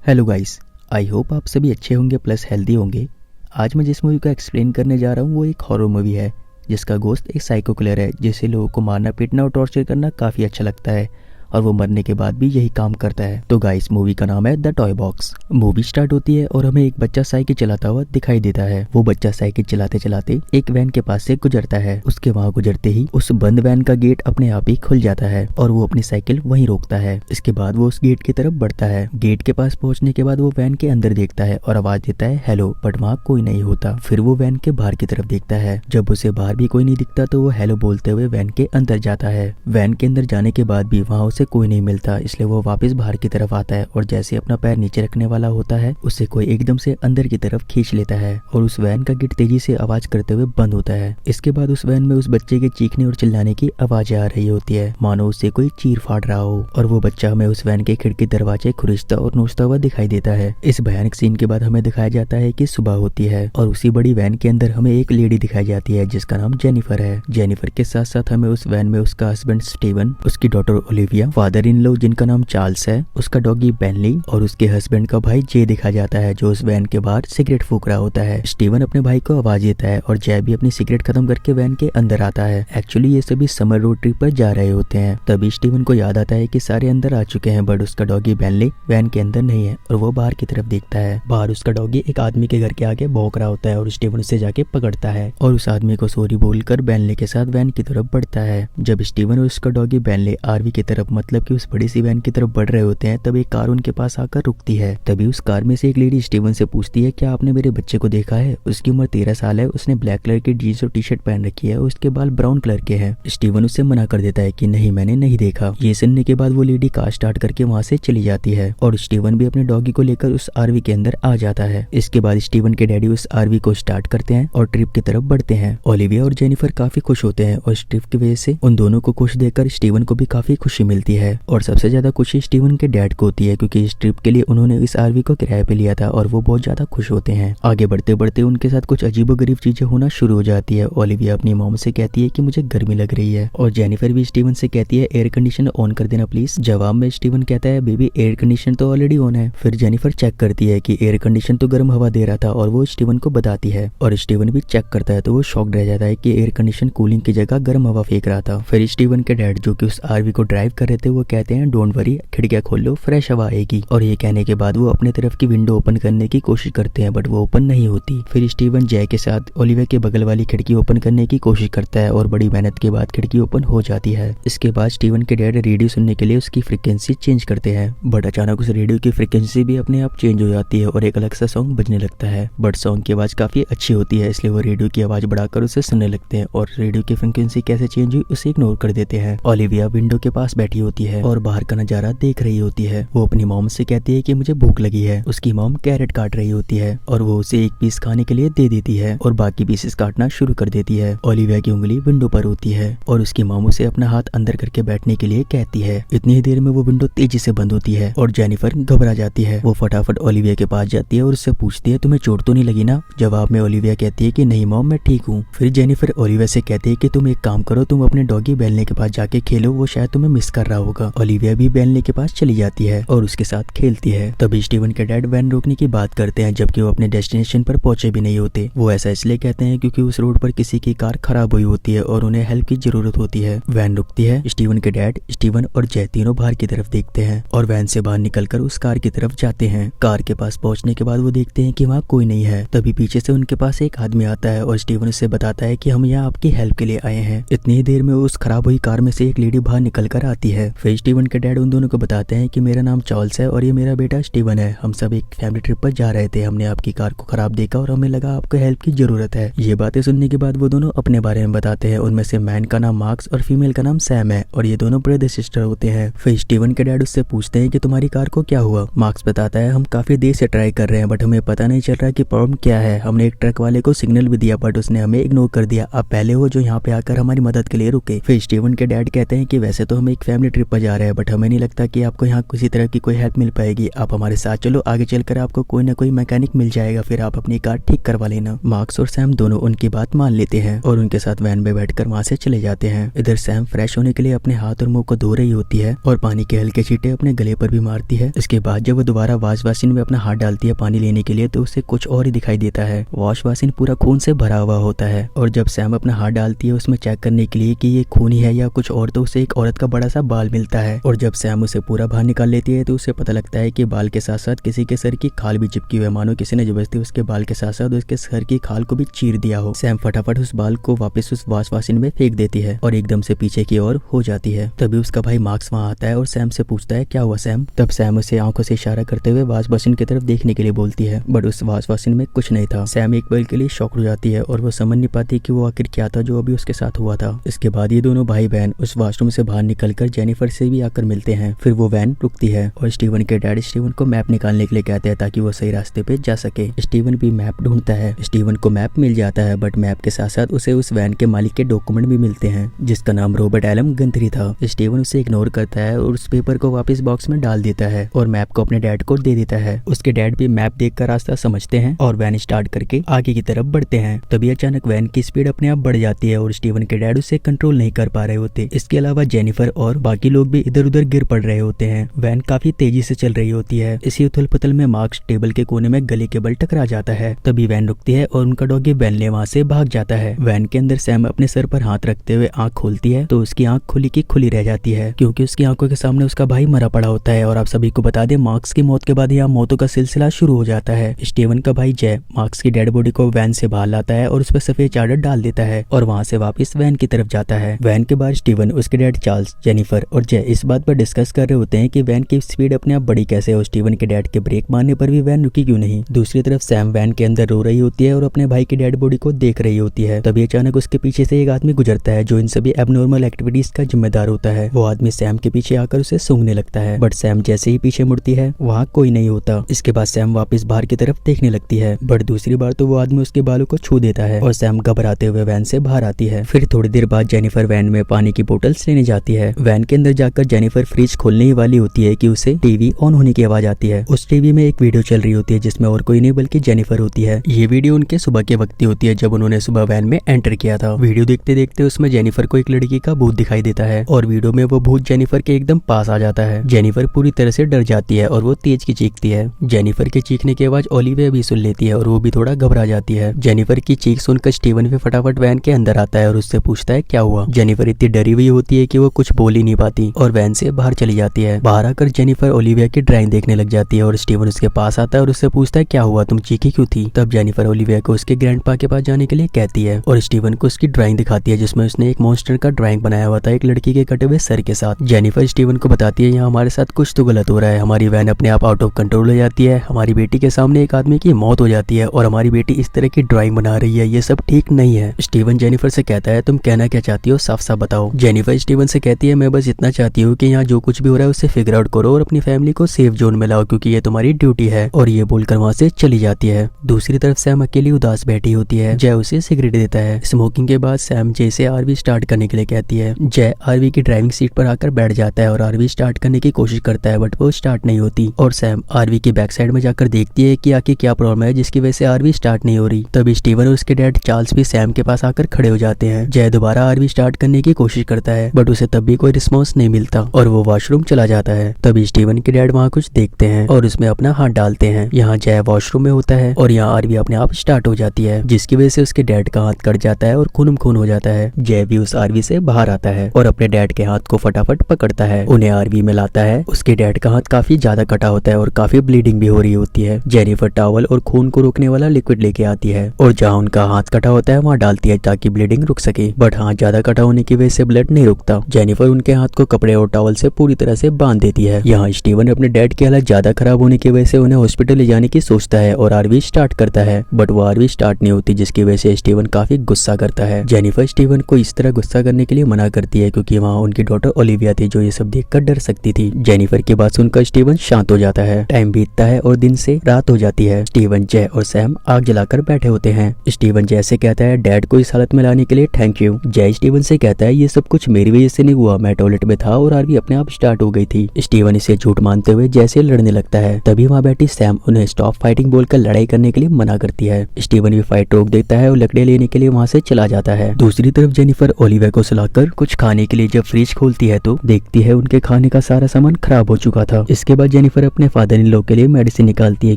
Hello guys. I hope आप सभी अच्छे होंगे प्लस हेल्दी होंगे। आज मैं जिस मूवी का एक्सप्लेन करने जा रहा हूँ वो एक हॉरर मूवी है जिसका गोश्त एक साइको किलर है जिसे लोगों को मारना पीटना और टॉर्चर करना काफ़ी अच्छा लगता है और वो मरने के बाद भी यही काम करता है। तो गाइस मूवी का नाम है the toy box. Movie start होती है और हमें एक बच्चा साइकिल चलाता हुआ दिखाई देता है। वो बच्चा साइकिल चलाते चलाते एक वैन के पास से गुजरता है। उसके वहाँ गुजरते ही उस बंद वैन का गेट अपने आप ही खुल जाता है और वो अपनी साइकिल वहीं रोकता है। इसके बाद वो उस गेट की तरफ बढ़ता है। गेट के पास पहुंचने के बाद वो वैन के अंदर देखता है और आवाज देता है हेलो, बट वहाँ कोई नहीं होता। फिर वो वैन के बाहर की तरफ देखता है। जब उसे बाहर भी कोई नहीं दिखता तो वो हेलो बोलते हुए वैन के अंदर जाता है। वैन के अंदर जाने के बाद भी वहाँ उसे कोई नहीं मिलता, इसलिए वो वापस बाहर की तरफ आता है और जैसे अपना पैर नीचे रखने वाला होता है उसे कोई एकदम से अंदर की तरफ खींच लेता है और उस वैन का गेट तेजी से आवाज करते हुए बंद होता है। इसके बाद उस वैन में उस बच्चे के चीखने और चिल्लाने की आवाजें आ रही होती है, मानो उससे कोई चीर फाड़ रहा हो, और वो बच्चा हमें उस वैन के खिड़की दरवाजे खुरिचता और नोचता हुआ दिखाई देता है। इस भयानक सीन के बाद हमें दिखाया जाता है कि सुबह होती है और उसी बड़ी वैन के अंदर हमें एक लेडी दिखाई जाती है जिसका नाम जेनिफर है। जेनिफर के साथ साथ हमें उस वैन में उसका हस्बैंड स्टीवन, उसकी daughter Olivia, father in law जिनका नाम चार्ल्स है, उसका डॉगी बेनली और उसके हस्बैंड का भाई जे दिखा जाता है जो उस वैन के बाहर सिगरेट फूंक रहा होता है। स्टीवन अपने भाई को आवाज देता है और जय भी अपनी सिगरेट खत्म करके वैन के अंदर आता है। एक्चुअली ये सभी समर रोड ट्रिप पर जा रहे होते हैं। तभी स्टीवन को याद आता है कि सारे अंदर आ चुके हैं बट उसका डॉगी बेनली वैन के अंदर नहीं है और वो बाहर की तरफ देखता है। बाहर उसका डॉगी एक आदमी के घर के आगे भौंक रहा होता है और स्टीवन उसे जाके पकड़ता है और उस आदमी को सॉरी बोलकर बेनली के साथ वैन की तरफ बढ़ता है। जब स्टीवन और उसका डॉगी बेनली आरवी की तरफ मतलब कि उस बड़ी सी वैन की तरफ बढ़ रहे होते हैं तब एक कार उनके पास आकर रुकती है। तभी उस कार में से एक लेडी स्टीवन से पूछती है क्या आपने मेरे बच्चे को देखा है? उसकी उम्र 13 साल है, उसने ब्लैक कलर की जीन्स और टी शर्ट पहन रखी है और उसके बाल ब्राउन कलर के हैं। स्टीवन उससे मना कर देता है कि नहीं, मैंने नहीं देखा। ये सुनने के बाद वो लेडी कार स्टार्ट करके वहाँ से चली जाती है और स्टीवन भी अपने डॉगी को लेकर उस आरवी के अंदर आ जाता है। इसके बाद स्टीवन के डैडी उस आरवी को स्टार्ट करते हैं और ट्रिप की तरफ बढ़ते हैं। ओलिविया और जेनिफर काफी खुश होते हैं और इस ट्रिप की वजह से उन दोनों को खुश देखकर स्टीवन को भी काफी खुशी मिलती है और सबसे ज्यादा खुशी स्टीवन के डैड को होती है क्योंकि इस ट्रिप के लिए उन्होंने इस आरवी को किराए पे लिया था और वो बहुत ज्यादा खुश होते हैं। आगे बढ़ते बढ़ते उनके साथ कुछ अजीबोगरीब चीजें होना शुरू हो जाती है। ओलिविया अपनी मॉम से कहती है कि मुझे गर्मी लग रही है और जेनिफर भी स्टीवन से कहती है एयर कंडीशन ऑन कर देना प्लीज। जवाब में स्टीवन कहता है बेबी एयर कंडीशन तो ऑलरेडी ऑन है। फिर जेनिफर चेक करती है कि एयर कंडीशन तो गर्म हवा दे रहा था और वो स्टीवन को बताती है और स्टीवन भी चेक करता है तो वो शॉक्ड रह जाता है कि एयर कंडीशन कूलिंग की जगह गर्म हवा फेंक रहा था। फिर स्टीवन के डैड जो कि उस आरवी को ड्राइव कर रहे थे वो कहते हैं डोंट वरी, खिड़कियां खोल लो, फ्रेश हवा आएगी। और ये कहने के बाद वो अपने तरफ की विंडो ओपन करने की कोशिश करते हैं बट वो ओपन नहीं होती। फिर स्टीवन जय के साथ ओलिविया के बगल वाली खिड़की ओपन करने की कोशिश करता है और बड़ी मेहनत के बाद खिड़की ओपन हो जाती है। इसके बाद स्टीवन के डैड रेडियो सुनने के लिए उसकी फ्रिक्वेंसी चेंज करते हैं बट अचानक उस रेडियो की फ्रिक्वेंसी भी अपने आप चेंज हो जाती है और एक अलग सा सॉन्ग बजने लगता है। बट सॉन्ग की आवाज काफी अच्छी होती है इसलिए वो रेडियो की आवाज बढ़ाकर उसे सुनने लगते हैं और रेडियो की फ्रिक्वेंसी कैसे चेंज हुई उसे इग्नोर कर देते हैं। ओलिविया विंडो के पास बैठी होती है और बाहर का नजारा देख रही होती है। वो अपनी मॉम से कहती है कि मुझे भूख लगी है। उसकी मॉम कैरेट काट रही होती है और वो उसे एक पीस खाने के लिए दे देती है और बाकी पीसेस काटना शुरू कर देती है। ओलिविया की उंगली विंडो पर होती है और उसकी मॉम उसे अपना हाथ अंदर करके बैठने के लिए कहती है। इतनी ही देर में वो विंडो तेजी से बंद होती है और जेनिफर घबरा जाती है। वो फटाफट ओलिविया के पास जाती है और उससे पूछती है तुम्हें चोट तो नहीं लगी ना? जवाब में ओलिविया कहती है कि नहीं मॉम, मैं ठीक हूँ। फिर जेनिफर ओलिविया से कहती है कि तुम एक काम करो, तुम अपने डॉगी बेलने के पास जाके खेलो, वो शायद तुम्हें मिस कर रहा होगा। ओलिविया भी बेलने के पास चली जाती है और उसके साथ खेलती है। तभी स्टीवन के डैड वैन रोकने की बात करते हैं जबकि वो अपने डेस्टिनेशन पर पहुंचे भी नहीं होते। वो ऐसा इसलिए कहते हैं क्योंकि उस रोड पर किसी की कार खराब हुई होती है और उन्हें हेल्प की जरूरत होती है। वैन रुकती है। स्टीवन के डैड, स्टीवन और जय तीनों बाहर की तरफ देखते हैं और वैन से बाहर निकलकर उस कार की तरफ जाते हैं। कार के पास पहुंचने के बाद वो देखते हैं कि वहाँ कोई नहीं है। तभी पीछे से उनके पास एक आदमी आता है और स्टीवन उससे बताता है कि हम यहाँ आपकी हेल्प के लिए आए हैं। इतनी ही देर में उस खराब हुई कार में से एक लेडी बाहर निकल कर आती है। फिर स्टीवन के डैड उन दोनों को बताते हैं कि मेरा नाम चार्ल्स है और ये मेरा बेटा स्टीवन है। हम सब एक फैमिली ट्रिप पर जा रहे थे, हमने आपकी कार को खराब देखा और हमें लगा आपको हेल्प की जरूरत है। ये बातें सुनने के बाद वो दोनों अपने बारे में बताते हैं। उनमें से मैन का नाम मार्क्स और फीमेल का नाम सैम है और ये दोनों ब्रदर सिस्टर होते हैं। फिर स्टीवन के डैड उससे पूछते हैं कि तुम्हारी कार को क्या हुआ? मार्क्स बताता है हम काफी देर से ट्राई कर रहे हैं बट हमें पता नहीं चल रहा कि प्रॉब्लम क्या है। हमने एक ट्रक वाले को सिग्नल भी दिया बट उसने हमें इग्नोर कर दिया। आप पहले हो जो यहाँ पे आकर हमारी मदद के लिए रुके। फिर स्टीवन के डैड कहते हैं कि वैसे तो हम एक फैमिली ट्रिप पर जा रहे हैं, बट हमें नहीं लगता कि आपको यहाँ किसी तरह की कोई हेल्प मिल पाएगी। आप हमारे साथ चलो, आगे चलकर आपको कोई ना कोई मैकेनिक मिल जाएगा, फिर आप अपनी कार ठीक करवा लेना। मार्क्स और सैम दोनों उनकी बात मान लेते हैं और उनके साथ वैन में बैठकर वहाँ से चले जाते हैं। इधर सैम फ्रेश होने के लिए अपने हाथ और मुंह को धो रही होती है और पानी के हल्के छींटे अपने गले पर भी मारती है। इसके बाद जब वो दोबारा वॉश बेसिन में अपना हाथ डालती है पानी लेने के लिए, तो उसे कुछ और ही दिखाई देता है। वॉश बेसिन पूरा खून से भरा हुआ होता है और जब सैम अपना हाथ डालती है उसमें चेक करने के लिए कि ये खून ही है या कुछ और, तो उसे एक औरत का बड़ा सा बाल मिलता है। और जब सैम उसे पूरा बाहर निकाल लेती है तो उसे पता लगता है कि बाल के साथ साथ किसी के सर की खाल भी चिपकी हुई है, मानो किसी ने जबरदस्ती उसके बाल के साथ साथ उसके सर की खाल को भी चीर दिया हो। सैम फटाफट उस बाल को वापस उस वॉश बेसिन में फेंक देती है और एकदम से पीछे की ओर हो जाती है। तभी उसका भाई मार्क्स वहाँ आता है और सैम से पूछता है क्या हुआ सैम। तब सैम उसे आंखों से इशारा करते हुए वॉश बेसिन की तरफ देखने के लिए बोलती है, बट उस वॉश बेसिन में कुछ नहीं था। सैम एक पल के लिए शॉक हो जाती है और वो समझ नहीं पाती कि वो आखिर क्या था जो अभी उसके साथ हुआ था। इसके बाद ये दोनों भाई बहन उस वॉशरूम से बाहर निकलकर जेनिफर से भी आकर मिलते हैं। फिर वो वैन रुकती है और स्टीवन के डैड स्टीवन को मैप निकालने के लिए कहते हैं ताकि वो सही रास्ते पे जा सके। स्टीवन भी मैप ढूंढता है। स्टीवन को मैप मिल जाता है, बट मैप के साथ साथ उसे उस वैन के मालिक के डॉक्यूमेंट भी मिलते हैं जिसका नाम रॉबर्ट एलम गंथरी था। स्टीवन उसे इग्नोर करता है और उस पेपर को वापस बॉक्स में डाल देता है और मैप को अपने डैड को दे देता है। उसके डैड भी मैप देखकर रास्ता समझते हैं और वैन स्टार्ट करके आगे की तरफ बढ़ते हैं। तभी अचानक वैन की स्पीड अपने आप बढ़ जाती है और स्टीवन के डैड उसे कंट्रोल नहीं कर पा रहे होते। इसके अलावा जेनिफर और बाकी लोग भी इधर उधर गिर पड़ रहे होते हैं। वैन काफी तेजी से चल रही होती है। इसी उथल पुथल में मार्क्स टेबल के कोने में गले के बल टकरा जाता है। तभी वैन रुकती है और उनका डॉगी वैन वहां से भाग जाता है। वैन के अंदर सैम अपने सर पर हाथ रखते हुए आंख खोलती है तो उसकी आंख खुली की खुली रह जाती है क्योंकि उसकी आंखों के सामने उसका भाई मरा पड़ा होता है। और आप सभी को बता दें, मार्क्स की मौत के बाद यहाँ मौतों का सिलसिला शुरू हो जाता है। स्टीवन का भाई जय मार्क्स की डेड बॉडी को वैन से बाहर लाता है और उस पर सफेद चादर डाल देता है और वहाँ से वापस वैन की तरफ जाता है। वैन के बाहर स्टीवन, उसके डैड चार्ल्स, जेनिफर और जय इस बात पर डिस्कस कर रहे होते हैं कि वैन की स्पीड अपने आप बढ़ी कैसे और स्टीवन के डैड के ब्रेक मारने पर भी वैन रुकी क्यों नहीं। दूसरी तरफ सैम वैन के अंदर रो रही होती है और अपने भाई की डेड बॉडी को देख रही होती है। तभी अचानक उसके पीछे से एक आदमी गुजरता है जो इन सभी एबनॉर्मल एक्टिविटीज का जिम्मेदार होता है। वो आदमी सैम के पीछे आकर उसे सूंघने लगता है, बट सैम जैसे ही पीछे मुड़ती है वहाँ कोई नहीं होता। इसके बाद सैम वापस बाहर की तरफ देखने लगती है, बट दूसरी बार तो वो आदमी उसके बालों को छू देता है और सैम घबराते हुए वैन से बाहर आती है। फिर थोड़ी देर बाद जेनिफर वैन में पानी की बोतल्स लेने जाती है। वैन के अंदर जाकर जेनिफर फ्रिज खोलने ही वाली होती है कि उसे टीवी ऑन होने की आवाज आती है। उस टीवी में एक वीडियो चल रही होती है जिसमें और कोई नहीं बल्कि जेनिफर होती है। ये वीडियो उनके सुबह के वक्त की होती है जब उन्होंने सुबह वैन में एंटर किया था। वीडियो देखते देखते उसमें जेनिफर को एक लड़की का भूत दिखाई देता है और वीडियो में वो भूत जेनिफर के एकदम पास आ जाता है। जेनिफर पूरी तरह से डर जाती है और वो तेज की चीखती है। जेनिफर के चीखने की आवाज ओलिविया भी सुन लेती है और वो भी थोड़ा घबरा जाती है। जेनिफर की चीख सुनकर स्टीवन भी फटाफट वैन के अंदर आता है और उससे पूछता है क्या हुआ। जेनिफर इतनी डरी हुई होती है कि वो कुछ बोल ही नहीं पाती और वैन से बाहर चली जाती है। बाहर आकर जेनिफर ओलिविया की ड्राइंग देखने लग जाती है और स्टीवन उसके पास आता है और उससे पूछता है क्या हुआ, तुम चीखी क्यों थी। तब जेनिफर ओलिविया को उसके ग्रैंडपा के पास जाने के लिए कहती है और स्टीवन को उसकी ड्राइंग दिखाती है जिसमें उसने एक मॉन्स्टर का ड्राइंग बनाया हुआ था एक लड़की के कटे हुए सर के साथ। जेनिफर स्टीवन को बताती है यहाँ हमारे साथ कुछ तो गलत हो रहा है, हमारी वैन अपने आप आउट ऑफ कंट्रोल हो जाती है, हमारी बेटी के सामने एक आदमी की मौत हो जाती है और हमारी बेटी इस तरह की ड्राइंग बना रही है, ये सब ठीक नहीं है। स्टीवन जेनिफर से कहता है तुम कहना क्या चाहती हो, साफ साफ बताओ। जेनिफर स्टीवन से कहती है मैं बस इतना चाहती हूँ कि यहाँ जो कुछ भी हो रहा है उसे फिगर आउट करो और अपनी फैमिली को सेफ जोन में लाओ क्योंकि ये तुम्हारी ड्यूटी है। और ये बोलकर वहाँ से चली जाती है। दूसरी तरफ सैम अकेली उदास बैठी होती है। जय उसे सिगरेट देता है। स्मोकिंग के बाद सैम जय से आरवी स्टार्ट करने के लिए कहती है। जय आरवी की ड्राइविंग सीट पर आकर बैठ जाता है और आरवी स्टार्ट करने की कोशिश करता है बट वो स्टार्ट नहीं होती और सैम आरवी की बैक साइड में जाकर देखती है कि आखिर क्या प्रॉब्लम है जिसकी वजह से आरवी स्टार्ट नहीं हो रही। तभी स्टीवन और उसके डैड चार्ल्स भी सैम के पास आकर खड़े हो जाते हैं। जय दोबारा आरवी स्टार्ट करने की कोशिश करता है बट उसे तब भी कोई रिस्पॉन्स नहीं मिलता और वो वॉशरूम चला जाता है। तभी स्टीवन के डैड वहाँ कुछ देखते हैं और उसमें अपना हाथ डालते हैं। यहाँ जय वॉशरूम में होता है और यहाँ आरवी अपने आप स्टार्ट हो जाती है जिसकी वजह से उसके डैड का हाथ कट जाता है और खून खून हो जाता है। जय भी उस आरवी से बाहर आता है और अपने डैड के हाथ को फटाफट पकड़ता है, उन्हें आरवी में लाता है। उसके डैड का हाथ काफी ज्यादा कटा होता है और काफी ब्लीडिंग भी हो रही होती है। जेनिफर टॉवल और खून को रोकने वाला लिक्विड लेके आती है और जहाँ उनका हाथ कटा होता है वहाँ डालती है ताकि ब्लीडिंग रुक सके, बट हाथ ज्यादा कटा होने की वजह से ब्लड नहीं रुकता। जेनिफर उनके हाथ को कपड़े और टॉवल से पूरी तरह से बांध देती है। यहाँ स्टीवन अपने डैड की हालत ज्यादा खराब होने की वजह से उन्हें हॉस्पिटल ले जाने की सोचता है और आरवी स्टार्ट करता है बट वो आरवी स्टार्ट नहीं होती जिसकी वजह से स्टीवन काफी गुस्सा करता है। जेनिफर स्टीवन को इस तरह गुस्सा करने के लिए मना करती है क्योंकि वहाँ उनकी डॉटर ओलिविया थी जो ये सब देखकर डर सकती थी। जेनिफर की बात सुनकर स्टीवन शांत हो जाता है। टाइम बीतता है और दिन से रात हो जाती है। स्टीवन, जय और सैम आग जलाकर बैठे होते हैं। स्टीवन जय से कहता है डैड को इस हालत में लाने के लिए थैंक यू। जय स्टीवन से कहता है ये सब कुछ मेरी वजह से नहीं हुआ, मैं टॉयलेट बेड पे था और आरवी अपने आप स्टार्ट हो गई थी। स्टीवन इसे झूठ मानते हुए जैसे लड़ने लगता है, तभी वहाँ बैठी सैम उन्हें स्टॉप फाइटिंग बोलकर लड़ाई करने के लिए मना करती है। स्टीवन भी फाइट रोक देता है और लकड़े लेने के लिए वहाँ से चला जाता है। दूसरी तरफ जेनिफर ओलिविया को सुलाकर कुछ खाने के लिए जब फ्रिज खोलती है तो देखती है उनके खाने का सारा सामान खराब हो चुका था। इसके बाद जेनिफर अपने फादर इन लॉ के लिए मेडिसिन निकालती है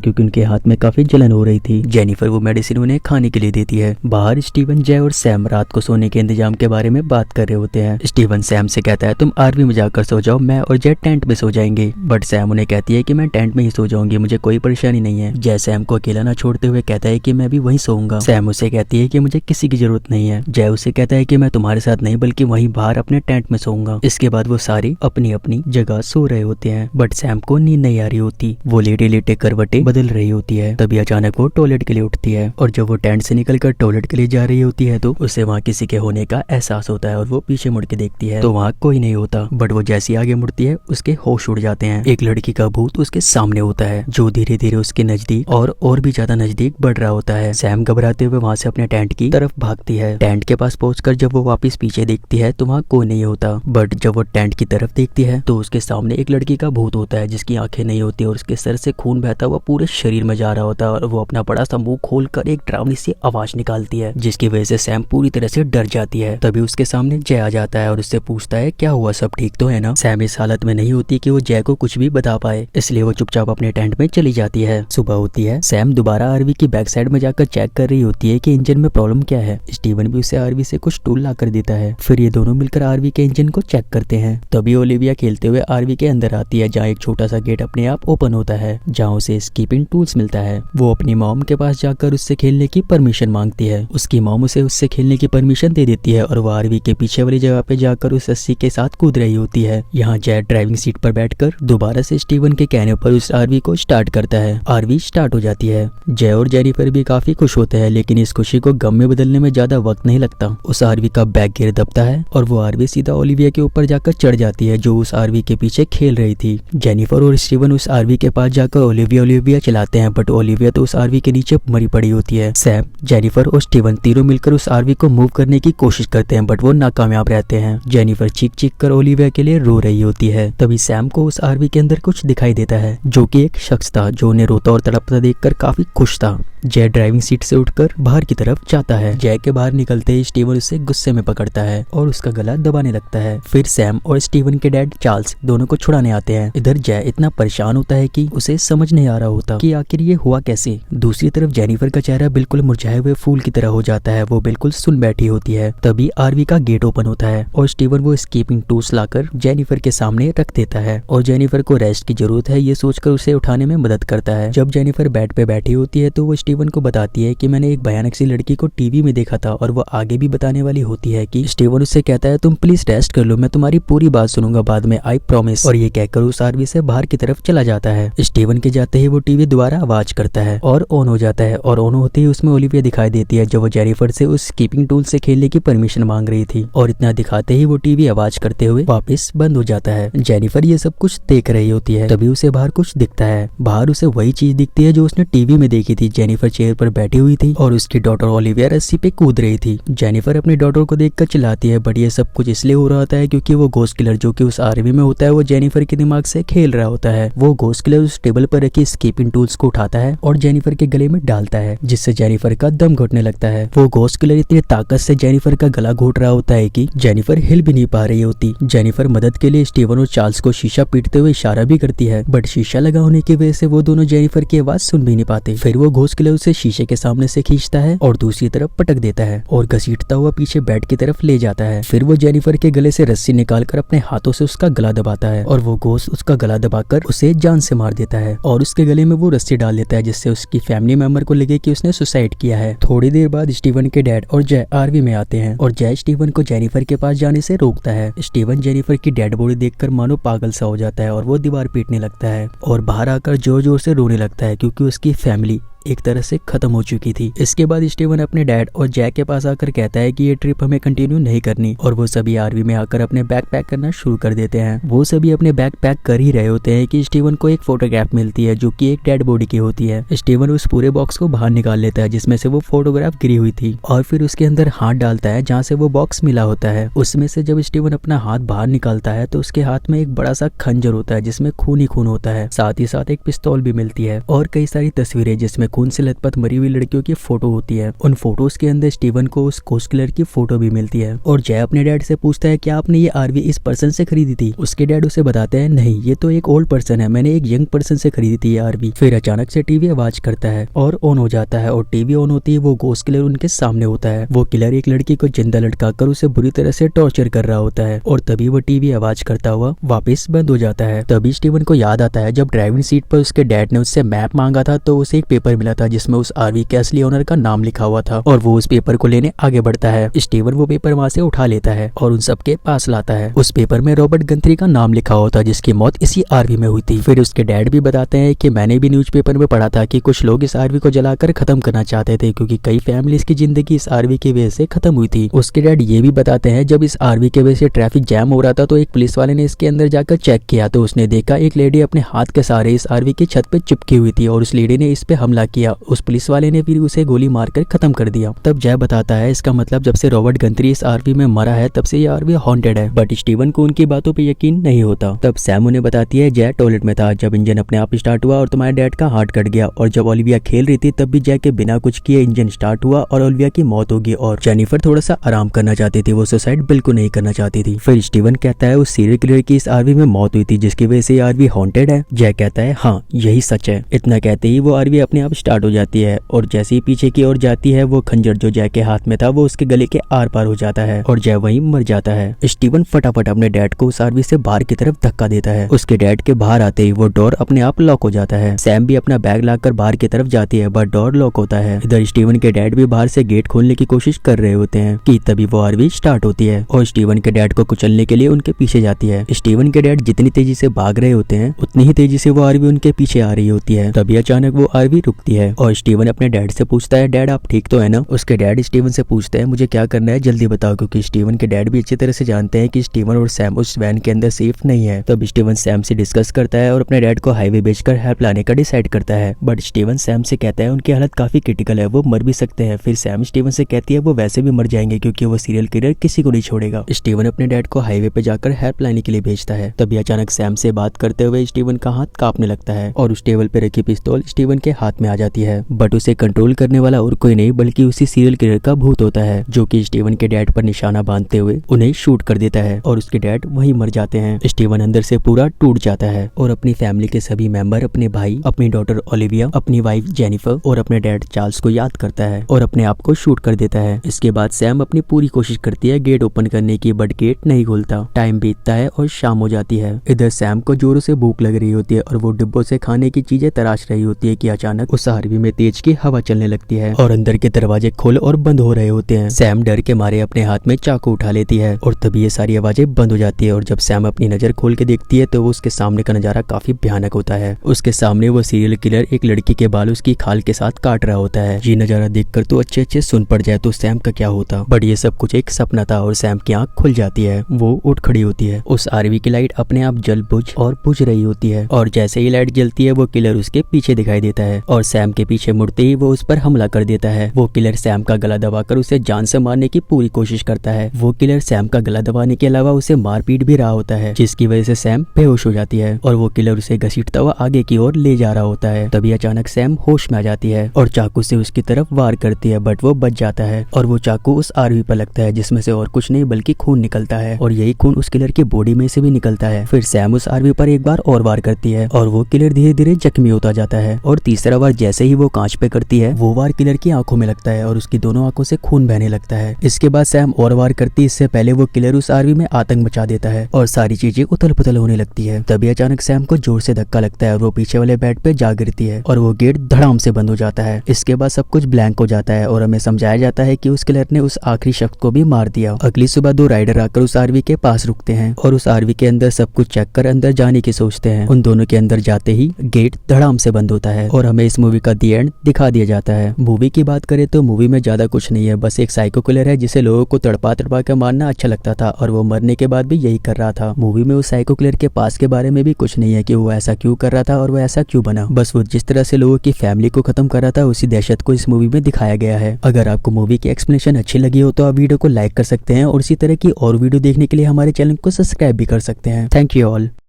क्योंकि उनके हाथ में काफी जलन हो रही थी। जेनिफर वो मेडिसिन उन्हें खाने के लिए देती है। बाहर स्टीवन, जय और सैम रात को सोने के इंतजाम के बारे में बात कर रहे होते हैं। स्टीवन सैम से कहता है तुम आरवी में जाकर सो जाओ, मैं और जय टेंट में सो जाएंगे। बट सैम उन्हें कहती है कि मैं टेंट में ही सो जाऊंगी, मुझे कोई परेशानी नहीं है। जय सैम को अकेला न छोड़ते हुए कहता है कि मैं भी वहीं सोऊंगा। सैम उसे कहती है कि मुझे किसी की जरूरत नहीं है। जय उसे कहता है कि मैं तुम्हारे साथ नहीं बल्कि वहीं बाहर अपने टेंट में सोऊंगा। इसके बाद वो सारे अपनी अपनी जगह सो रहे होते हैं, बट सैम को नींद नहीं आ रही होती। वो लेटे लेटे करवटें बदल रही होती है। तभी अचानक वो टॉयलेट के लिए उठती है और जब वो टेंट से निकलकर टॉयलेट के लिए जा रही होती है तो उसे वहाँ किसी के होने का एहसास होता है और वो पीछे मुड़ के देखती है तो वहाँ कोई नहीं होता। बट वो जैसी आगे मुड़ती है उसके होश उड़ जाते हैं। एक लड़की का भूत उसके सामने होता है जो धीरे धीरे उसके नजदीक और भी ज्यादा नजदीक बढ़ रहा होता है। सैम घबराते हुए वहाँ से अपने टेंट की तरफ भागती है। टेंट के पास पहुंचकर जब वो वापस पीछे देखती है तो वहाँ कोई नहीं होता। बट जब वो टेंट की तरफ देखती है तो उसके सामने एक लड़की का भूत होता है जिसकी आंखें नहीं होती और उसके सर से खून बहता हुआ पूरे शरीर में जा रहा होता है और वो अपना बड़ा सा मुंह खोलकर एक डरावनी सी आवाज निकालती है जिसकी वजह से सैम पूरी तरह से डर जाती है। तभी उसके सामने जय आ जाता है और उससे पूछता है क्या हुआ, सब ठीक तो है ना। सैम इस हालत में नहीं होती कि वो जय को कुछ भी बता पाए, इसलिए वो चुपचाप अपने टेंट में चली जाती है। सुबह होती है। सैम दोबारा आरवी की बैक साइड में जाकर चेक कर रही होती है कि इंजन में प्रॉब्लम क्या है। स्टीवन भी उसे आरवी से कुछ टूल ला कर देता है। फिर ये दोनों मिलकर आरवी के इंजन को चेक करते हैं। तभी ओलिविया खेलते हुए आरवी के अंदर आती है जहाँ एक छोटा सा गेट अपने आप ओपन होता है जहाँ उसे स्कीपिंग टूल्स मिलता है। वो अपनी मॉम के पास जाकर उससे खेलने की परमिशन मांगती है। उसकी मॉम उसे उससे खेलने की परमिशन दे देती है और वो आरवी के पीछे वाली जगह पे जाकर उस रस्सी के साथ कूद रही होती है। यहाँ जय ड्राइविंग सीट पर बैठकर दोबारा से स्टीवन के कहने पर उस आरवी को स्टार्ट करता है। आरवी स्टार्ट हो जाती है। जय और जेनिफर भी काफी खुश होते हैं लेकिन इस खुशी को गम में बदलने में ज्यादा वक्त नहीं लगता। उस आरवी का बैक गियर दबता है और वो आरवी सीधा ओलिविया के ऊपर जाकर चढ़ जाती है जो उस आरवी के पीछे खेल रही थी। जेनिफर और स्टीवन उस आरवी के पास जाकर ओलिविया चलाते हैं बट ओलिविया तो उस आरवी के नीचे मरी पड़ी होती है। सैम, जेनिफर और स्टीवन तीनों मिलकर उस आरवी को मूव करने की कोशिश करते हैं बट वो नाकामयाब रहते हैं। जेनिफर चीख चीख कर ओलिविया के लिए रो रही होती है। तभी सैम को उस आरवी के अंदर कुछ दिखाई देता है जो कि एक शख्स था जो उन्हें रोता और तड़पता देखकर काफी खुश था। जय ड्राइविंग सीट से उठकर बाहर की तरफ जाता है। जय के बाहर निकलते ही स्टीवन उसे गुस्से में पकड़ता है और उसका गला दबाने लगता है। फिर सैम और स्टीवन के डैड चार्ल्स दोनों को छुड़ाने आते हैं। इधर जय इतना परेशान होता है कि उसे समझ नहीं आ रहा होता कि आखिर ये हुआ कैसे। दूसरी तरफ जेनिफर का चेहरा बिल्कुल मुरझाए हुए फूल की तरह हो जाता है। वो बिल्कुल सुन बैठी होती है। तभी आरवी का गेट ओपन होता है और स्टीवन वो स्कीपिंग टूल्स लाकर जेनिफर के सामने रख देता है और जेनिफर को रेस्ट की जरूरत है ये सोचकर उसे उठाने में मदद करता है। जब जेनिफर बेड पे बैठी होती है तो वो स्टीवन को बताती है कि मैंने एक भयानक सी लड़की को टीवी में देखा था और वो आगे भी बताने वाली होती है कि स्टीवन उससे कहता है तुम प्लीज रेस्ट कर लो, मैं तुम्हारी पूरी बात सुनूंगा बाद में, आई प्रॉमिस। और ये कहकर उस आरवी से बाहर की तरफ चला जाता है। स्टीवन के जाते ही वो टीवी दोबारा आवाज करता है और ऑन हो जाता है और ऑन होते ही उसमें ओलिविया दिखाई देती है जो वो जेनिफर से उस स्कीपिंग टूल से खेलने की परमिशन मांग रही थी और इतना दिखाते ही वो टीवी आवाज करते हुए वापस बंद हो जाता है। जेनिफर ये सब कुछ देख रही होती है। तभी उसे बाहर कुछ दिखता है। बाहर उसे वही चीज दिखती है जो उसने टीवी में देखी थी। जेनिफर चेयर पर बैठी हुई थी और उसकी डॉटर ओलिविया रस्सी पे कूद रही थी। जेनिफर अपनी डॉटर को देखकर चिल्लाती है बट ये सब कुछ इसलिए हो रहा होता है क्योंकि वो घोस्ट किलर जो कि उस आरवी में होता है वो जेनिफर के दिमाग से खेल रहा होता है। वो घोस्ट किलर उस टेबल पर रखी स्कीपिंग टूल्स को उठाता है और जेनिफर के गले में डालता है जिससे जेनिफर का दम घुटने लगता है। वो घोस्ट किलर इतनी ताकत से जेनिफर का गला घोट रहा होता है कि जेनिफर हिल भी नहीं पा रही होती। जेनिफर मदद के लिए स्टीवन और चार्ल्स को शीशा पीटते हुए इशारा भी करती है बट शीशा लगा होने की वजह से वो दोनों जेनिफर की आवाज सुन भी नहीं पाते। फिर वो घोस्ट किलर उसे शीशे के सामने से खींचता है और दूसरी तरफ पटक देता है और घसीटता हुआ पीछे बेड की तरफ ले जाता है। फिर वो जेनिफर के गले से रस्सी निकालकर अपने हाथों से उसका गला दबाता है और वो घोस्ट उसका गला दबाकर उसे जान से मार देता है और उसके गले में वो रस्सी डाल देता है जिससे उसकी फैमिली मेंबर को लगे कि उसने सुसाइड किया है। थोड़ी देर बाद स्टीवन के डैड और जय आरवी में आते हैं और जय स्टीवन को जेनिफर के पास जाने से रोकता है। स्टीवन जेनिफर की डेड बॉडी देखकर मानो पागल सा हो जाता है और वो दीवार पीटने लगता है और बाहर आकर जोर जोर से रोने लगता है क्योंकि उसकी फैमिली एक तरह से खत्म हो चुकी थी। इसके बाद स्टीवन अपने डैड और जैक के पास आकर कहता है कि ये ट्रिप हमें कंटिन्यू नहीं करनी और वो सभी आरवी में आकर अपने बैग पैक करना शुरू कर देते हैं। वो सभी अपने बैग पैक कर ही रहे होते हैं कि स्टीवन को एक फोटोग्राफ मिलती है जो कि एक डेड बॉडी की होती है। स्टीवन उस पूरे बॉक्स को बाहर निकाल लेता है जिसमें से वो फोटोग्राफ गिरी हुई थी और फिर उसके अंदर हाथ डालता है जहाँ से वो बॉक्स मिला होता है। उसमें से जब स्टीवन अपना हाथ बाहर निकालता है तो उसके हाथ में एक बड़ा सा खंजर होता है जिसमें खून ही खून होता है। साथ ही साथ एक पिस्तौल भी मिलती है और कई सारी तस्वीरें जिसमें खून से लथपथ मरी हुई लड़कियों की फोटो होती है। उन फोटोज के अंदर स्टीवन को उस कोस्ट किलर की फोटो भी मिलती है और जय अपने डैड से पूछता है क्या आपने ये आरवी इस पर्सन से खरीदी थी। उसके डैड उसे बताते हैं नहीं, ये तो एक ओल्ड पर्सन है, मैंने एक यंग पर्सन से खरीदी थी ये आरवी। फिर अचानक से टीवी आवाज करता है और ऑन हो जाता है और टीवी ऑन होती है वो गोस्ट किलर उनके सामने होता है। वो किलर एक लड़की को जिंदा लटका कर उसे बुरी तरह से टॉर्चर कर रहा होता है और तभी वो टीवी आवाज करता हुआ वापस बंद हो जाता है। तभी स्टीवन को याद आता है जब ड्राइविंग सीट पर उसके डैड ने उससे मैप मांगा था तो उसे एक पेपर मिला था जिसमें उस आरवी के असली ओनर का नाम लिखा हुआ था और वो उस पेपर को लेने आगे बढ़ता है। स्टीवन वो पेपर वहाँ से उठा लेता है और उन सबके पास लाता है। उस पेपर में रॉबर्ट गंथरी का नाम लिखा हुआ था जिसकी मौत इसी आरवी में हुई थी। फिर उसके डैड भी बताते हैं कि मैंने भी न्यूज़पेपर में पढ़ा था कि कुछ लोग इस आरवी को जलाकर खत्म करना चाहते थे क्योंकि कई फैमिलीज की जिंदगी इस आरवी की वजह से खत्म हुई थी। उसके डैड ये भी बताते हैं जब इस आरवी की वजह से ट्रैफिक जैम हो रहा था तो एक पुलिस वाले ने इसके अंदर जाकर चेक किया तो उसने देखा एक लेडी अपने हाथ के सहारे इस आरवी की छत पे चिपकी हुई थी और उस लेडी ने इस पे हमला किया। उस पुलिस वाले ने फिर उसे गोली मारकर खत्म कर दिया। तब जय बताता है इसका मतलब जब से रॉबर्ट गंथरी इस आरवी में मरा है तब से ये आरवी हॉन्टेड है। बट स्टीवन को उनकी बातों पे यकीन नहीं होता। तब सैम उन्हें बताती है जय टॉयलेट में था जब इंजन अपने आप स्टार्ट हुआ और तुम्हारे डैड का हार्ट कट गया और जब ओलिविया खेल रही थी तब भी जय के बिना कुछ किए इंजन स्टार्ट हुआ और ओलिविया की मौत होगी और जेनिफर थोड़ा सा आराम करना चाहती थी, वो सुसाइड बिल्कुल नहीं करना चाहती थी। फिर स्टीवन कहता है उस सीरियल किलर की इस आरवी में मौत हुई थी जिसकी वजह से ये आरवी हॉन्टेड है। जय कहता है हाँ यही सच है। इतना कहते ही वो आरवी अपने आप स्टार्ट हो जाती है और जैसे ही पीछे की ओर जाती है वो खंजर जो जय के हाथ में था वो उसके गले के आर पार हो जाता है और जय वहीं मर जाता है। स्टीवन फटाफट अपने डैड को उस आरवी से बाहर की तरफ धक्का देता है। उसके डैड के बाहर आते ही वो डोर अपने आप लॉक हो जाता है। सैम भी अपना बैग लाकर बाहर की तरफ जाती है बट डोर लॉक होता है। इधर स्टीवन के डैड भी बाहर से गेट खोलने की कोशिश कर रहे होते हैं कि तभी वो आरवी स्टार्ट होती है और स्टीवन के डैड को कुचलने के लिए उनके पीछे जाती है। स्टीवन के डैड जितनी तेजी से भाग रहे होते हैं उतनी ही तेजी से वो आरवी उनके पीछे आ रही होती है। तभी अचानक वो आरवी रुकती है और स्टीवन अपने डैड से पूछता है डैड आप ठीक तो है ना। उसके डैड स्टीवन से पूछते हैं मुझे क्या करना है जल्दी बताओ, क्योंकि स्टीवन के डैड भी अच्छी तरह से जानते हैं कि स्टीवन और सैम उस वैन के अंदर सेफ नहीं है। तब स्टीवन सैम से डिस्कस करता है और अपने डैड को हाईवे बेचकर हेल्प लाने का डिसाइड करता है। बट स्टीवन सैम से कहता है उनकी हालत काफी क्रिटिकल है, वो मर भी सकते हैं। फिर सैम स्टीवन से कहती है वो वैसे भी मर जाएंगे क्योंकि वो सीरियल किलर किसी को नहीं छोड़ेगा। स्टीवन अपने डैड को हाईवे पे जाकर हेल्प लाने के लिए भेजता है। तभी अचानक सैम से बात करते हुए स्टीवन का हाथ कांपने लगता है और उस टेबल पे रखी पिस्तौल स्टीवन के हाथ में आ जाती है। बट उसे कंट्रोल करने वाला और कोई नहीं बल्कि उसी सीरियल किलर का भूत होता है जो कि स्टीवन के डैड पर निशाना बांधते हुए उन्हें शूट कर देता है और उसके डैड वहीं मर जाते हैं। स्टीवन अंदर से पूरा टूट जाता है और अपनी फैमिली के सभी मेंबर, अपने भाई, अपनी डॉटर ओलिविया, अपनी वाइफ जेनिफर और अपने डैड चार्ल्स को याद करता है और अपने आप को शूट कर देता है। इसके बाद सैम अपनी पूरी कोशिश करती है गेट ओपन करने की बट गेट नहीं खुलता। टाइम बीतता है और शाम हो जाती है। इधर सैम को जोरों से भूख लग रही होती है और वो डिब्बों से खाने की चीजें तराश रही होती है कि अचानक उस आरवी में तेज की हवा चलने लगती है और अंदर के दरवाजे खोल और बंद हो रहे होते हैं। सैम डर के मारे अपने हाथ में चाकू उठा लेती है और तभी ये सारी आवाजें बंद हो जाती है और जब सैम अपनी नजर खोल के देखती है तो वो उसके सामने का नजारा काफी भयानक होता है। उसके सामने वो सीरियल किलर एक लड़की के बाल उसकी खाल के साथ काट रहा होता है। ये नजारा देखकर तो अच्छे सुन पड़ जाए तो सैम का क्या होता, बट ये सब कुछ एक सपना था और सैम की आंख खुल जाती है। वो उठ खड़ी होती है। उस आरवी की लाइट अपने आप जल बुझ रही होती है और जैसे ही लाइट जलती है वो किलर उसके पीछे दिखाई देता है और सैम के पीछे मुड़ते ही वो उस पर हमला कर देता है। वो किलर सैम का गला दबाकर उसे जान से मारने की पूरी कोशिश करता है। वो किलर सैम का गला दबाने के अलावा उसे मारपीट भी रहा होता है जिसकी वजह से सैम बेहोश हो जाती है और वो किलर उसे घसीटता हुआ आगे की ओर ले जा रहा होता है। तभी अचानक सैम होश में आ जाती है और चाकू से उसकी तरफ वार करती है बट वो बच जाता है और वो चाकू उस आरवी पर लगता है जिसमें से और कुछ नहीं बल्कि खून निकलता है और यही खून उस किलर की बॉडी में से भी निकलता है। फिर सैम उस आरवी पर एक बार और वार करती है और वो किलर धीरे धीरे जख्मी होता जाता है और तीसरा वार जैसे ही वो कांच पे करती है वो वार किलर की आंखों में लगता है और उसकी दोनों आंखों से खून बहने लगता है। इसके बाद सैम और वार करती इससे पहले वो किलर उस आरवी में आतंक मचा देता है और सारी चीजें उथल पुथल होने लगती है। तभी अचानक सैम को जोर से धक्का लगता है और वो पीछे वाले बेड पे जा गिरती है और वो गेट धड़ाम से बंद हो जाता है। इसके बाद सब कुछ ब्लैंक हो जाता है और हमें समझाया जाता है कि उस किलर ने उस आखिरी शख्स को भी मार दिया। अगली सुबह दो राइडर आकर उस आरवी के पास रुकते हैं और उस आरवी के अंदर सब कुछ चेक कर अंदर जाने की सोचते हैं। उन दोनों के अंदर जाते ही गेट धड़ाम से बंद होता है और हमें इस मूवी मूवी का दी एंड दिखा दिया जाता है। मूवी की बात करें तो मूवी में ज्यादा कुछ नहीं है, बस एक साइको किलर है जिसे लोगों को तड़पा तड़पा कर मारना अच्छा लगता था और वो मरने के बाद भी यही कर रहा था। मूवी में उस साइको किलर के पास के बारे में भी कुछ नहीं है कि वो ऐसा क्यों कर रहा था और वो ऐसा क्यों बना, बस वो जिस तरह से लोगों की फैमिली को खत्म कर रहा था उसी दहशत को इस मूवी में दिखाया गया है। अगर आपको मूवी की एक्सप्लेनेशन अच्छी लगी हो तो आप वीडियो को लाइक कर सकते हैं और इसी तरह की और वीडियो देखने के लिए हमारे चैनल को सब्सक्राइब भी कर सकते हैं। Thank you all.